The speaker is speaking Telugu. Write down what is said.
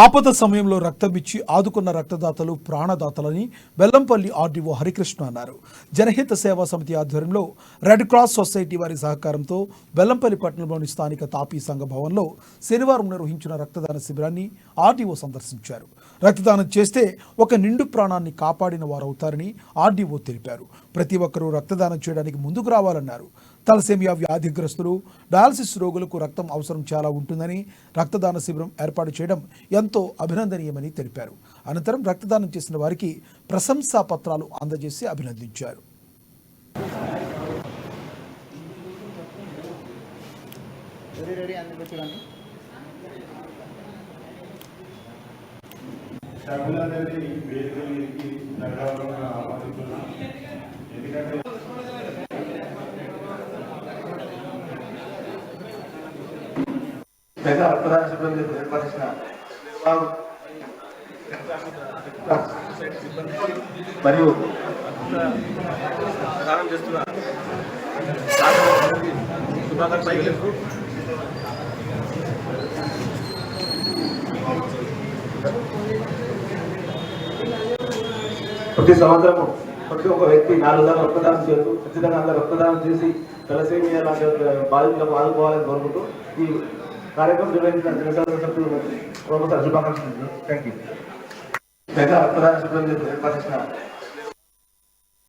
ఆపద సమయంలో రక్తమిచ్చి ఆదుకున్న రక్తదాతలు ప్రాణదాతలని బెల్లంపల్లి ఆర్డీఓ హరికృష్ణ అన్నారు. జనహిత సేవా సమితి ఆధ్వర్యంలో రెడ్ క్రాస్ సొసైటీ వారి సహకారంతో బెల్లంపల్లి పట్టణంలోని స్థానిక తాపీ సంఘ భవన్లో శనివారం నిర్వహించిన రక్తదాన శిబిరాన్ని ఆర్డీఓ సందర్శించారు. రక్తదానం చేస్తే ఒక నిండు ప్రాణాన్ని కాపాడిన వారవుతారని ఆర్డీఓ తెలిపారు. ప్రతి ఒక్కరూ రక్తదానం చేయడానికి ముందుకు రావాలన్నారు. తలసేమియా వ్యాధిగ్రస్తులు, డయాలసిస్ రోగులకు రక్తం అవసరం చాలా ఉంటుందని రక్తదాన శిబిరం ఏర్పాటు చేయడం ఎంతో అభినందనీయమని తెలిపారు. అనంతరం రక్తదానం చేసిన వారికి ప్రశంసా పత్రాలు అందజేసి అభినందించారు. మెగా రక్తదాన శిబిరం ఏర్పరిచిన మరియు దానం చేస్తున్న శుభాకాంక్షలు. ప్రతి సంవత్సరము ప్రతి ఒక్క వ్యక్తి 4 సార్లు రక్తదానం చేస్తూ ఖచ్చితంగా అందరూ రక్తదానం చేసి తలసేమియా లాంటి బాధితులకు ఆదుకోవాలని కోరుకుంటూ ఈ కార్యక్రమం నిర్వహించిన జనసేన సభ్యులకు శుభాకాంక్షలు. Thank you. మెగా రక్తదాన శిబిరం ఏర్పరిచిన